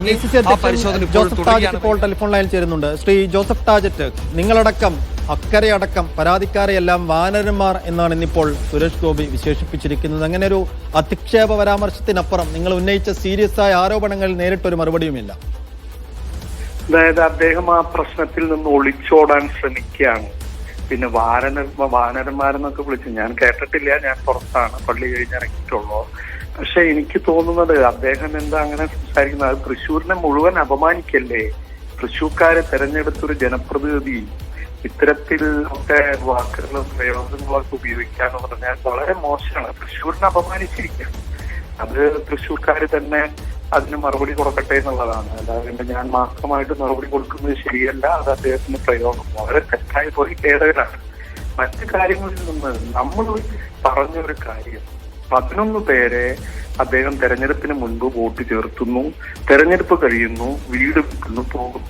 Joseph ടാജറ്റ് ഇപ്പോൾ telephone ലൈനിൽ ചേരുന്നുണ്ട്. ശ്രീ ജോസഫ് ടാജറ്റ്, നിങ്ങളടക്കം അക്കരെയടക്കം പരാതിക്കാരെയെല്ലാം വാനരന്മാർ എന്നാണ് ഇന്നിപ്പോൾ സുരേഷ് ഗോപി വിശേഷിപ്പിച്ചിരിക്കുന്നത്. അങ്ങനെ ഒരു അധിക്ഷേപ പരാമർശത്തിനപ്പുറം നിങ്ങൾ ഉന്നയിച്ച സീരിയസ് ആയ ആരോപണങ്ങളിൽ നേരിട്ടൊരു മറുപടിയുമില്ല. അതായത് അദ്ദേഹം ആ പ്രശ്നത്തിൽ നിന്ന് ഒളിച്ചോടാൻ ശ്രമിക്കുകയാണ്. പിന്നെ വാനരന്മാരെന്നൊക്കെ വിളിച്ചു ഞാൻ കേട്ടിട്ടില്ല, ഞാൻ പുറത്താണ്, പള്ളി കഴിഞ്ഞിറങ്ങിയിട്ടുള്ളൂ. പക്ഷെ എനിക്ക് തോന്നുന്നത് അദ്ദേഹം എന്താ അങ്ങനെ സംസാരിക്കുന്നത്, അത് തൃശ്ശൂരിനെ മുഴുവൻ അപമാനിക്കല്ലേ. തൃശ്ശൂർക്കാരെ തെരഞ്ഞെടുത്തൊരു ജനപ്രതിനിധി ഇത്തരത്തിൽ ഒക്കെ വാക്കുകളും പ്രയോഗങ്ങളൊക്കെ ഉപയോഗിക്കാന്ന് പറഞ്ഞാൽ വളരെ മോശമാണ്. തൃശ്ശൂരിനെ അപമാനിച്ചിരിക്കുകയാണ്. അത് തൃശ്ശൂർക്കാര് തന്നെ അതിന് മറുപടി കൊടുക്കട്ടെ എന്നുള്ളതാണ്. അതായത് ഞാൻ മാത്രമായിട്ട് മറുപടി കൊടുക്കുന്നത് ശരിയല്ല. അത് അദ്ദേഹത്തിന്റെ പ്രയോഗം വളരെ തെറ്റായി പോയി കേടകരാണ്. മറ്റു കാര്യങ്ങളിൽ നിന്ന് നമ്മൾ പറഞ്ഞൊരു കാര്യം, 11 പേരെ അദ്ദേഹം തെരഞ്ഞെടുപ്പിന് മുൻപ് വോട്ട് ചേർത്തുന്നു, തെരഞ്ഞെടുപ്പ് കഴിയുന്നു, വീട് വിൽക്കുന്നു, പോകുന്നു.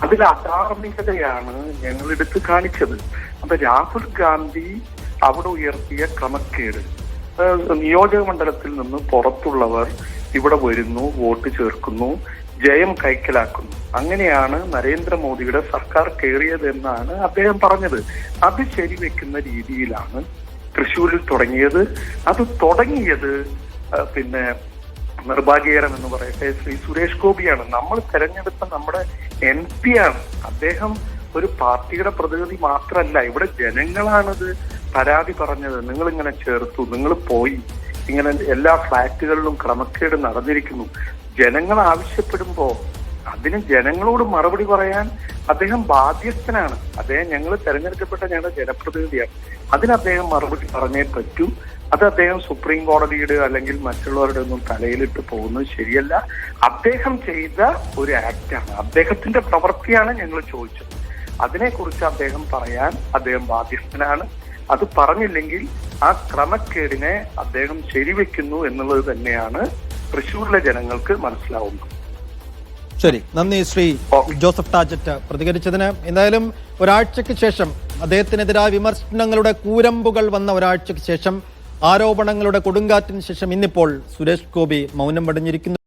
അതിൽ അധാർമികതയാണ് ഞങ്ങൾ എടുത്ത് കാണിച്ചത്. അപ്പൊ രാഹുൽ ഗാന്ധി അവിടെ ഉയർത്തിയ ക്രമക്കേട്, നിയോജക മണ്ഡലത്തിൽ നിന്ന് പുറത്തുള്ളവർ ഇവിടെ വരുന്നു, വോട്ട് ചേർക്കുന്നു, ജയം കൈക്കലാക്കുന്നു. അങ്ങനെയാണ് നരേന്ദ്രമോദിയുടെ സർക്കാർ കയറിയതെന്നാണ് അദ്ദേഹം പറഞ്ഞത്. അത് ശരിവെക്കുന്ന രീതിയിലാണ് തൃശ്ശൂരിൽ തുടങ്ങിയത്. അത് തുടങ്ങിയത് പിന്നെ നിർഭാഗ്യകരം എന്ന് പറയട്ടെ ശ്രീ സുരേഷ് ഗോപിയാണ്. നമ്മൾ തെരഞ്ഞെടുത്ത നമ്മുടെ MP ആണ്. അദ്ദേഹം ഒരു പാർട്ടിയുടെ പ്രതിനിധി മാത്രമല്ല, ഇവിടെ ജനങ്ങളാണിത് പരാതി പറഞ്ഞത്. നിങ്ങൾ ഇങ്ങനെ ചേർത്തു, നിങ്ങൾ പോയി, ഇങ്ങനെ എല്ലാ ഫ്ലാറ്റുകളിലും ക്രമക്കേട് നടന്നിരിക്കുന്നു. ജനങ്ങൾ ആവശ്യപ്പെടുമ്പോ അതിന് ജനങ്ങളോട് മറുപടി പറയാൻ അദ്ദേഹം ബാധ്യസ്ഥനാണ്. അദ്ദേഹം ഞങ്ങൾ തെരഞ്ഞെടുക്കപ്പെട്ട ഞങ്ങളുടെ ജനപ്രതിനിധിയാണ്. അതിന് അദ്ദേഹം മറുപടി പറഞ്ഞേ പറ്റൂ. അത് അദ്ദേഹം സുപ്രീം കോടതിയുടെ അല്ലെങ്കിൽ മറ്റുള്ളവരുടെ ഒന്നും തലയിലിട്ട് പോകുന്നത് ശരിയല്ല. അദ്ദേഹം ചെയ്ത ഒരു ആക്ടാണ്, അദ്ദേഹത്തിന്റെ പ്രവൃത്തിയാണ് ഞങ്ങൾ ചോദിച്ചത്. അതിനെക്കുറിച്ച് അദ്ദേഹം പറയാൻ അദ്ദേഹം ബാധ്യസ്ഥനാണ്. അത് പറഞ്ഞില്ലെങ്കിൽ ആ ക്രമക്കേടിനെ അദ്ദേഹം ശരിവെക്കുന്നു എന്നുള്ളത് തന്നെയാണ് തൃശ്ശൂരിലെ ജനങ്ങൾക്ക് മനസ്സിലാവുന്നത്. ശരി, നന്ദി ശ്രീ ജോസഫ് ടാജറ്റ് പ്രതികരിച്ചതിന്. എന്തായാലും ഒരാഴ്ചയ്ക്ക് ശേഷം അദ്ദേഹത്തിനെതിരായ വിമർശനങ്ങളുടെ കൂരമ്പുകൾ വന്ന ഒരാഴ്ചയ്ക്ക് ശേഷം, ആരോപണങ്ങളുടെ കൊടുങ്കാറ്റിന് ശേഷം ഇന്നിപ്പോൾ സുരേഷ് ഗോപി മൗനം വെടിഞ്ഞിരിക്കുന്നു.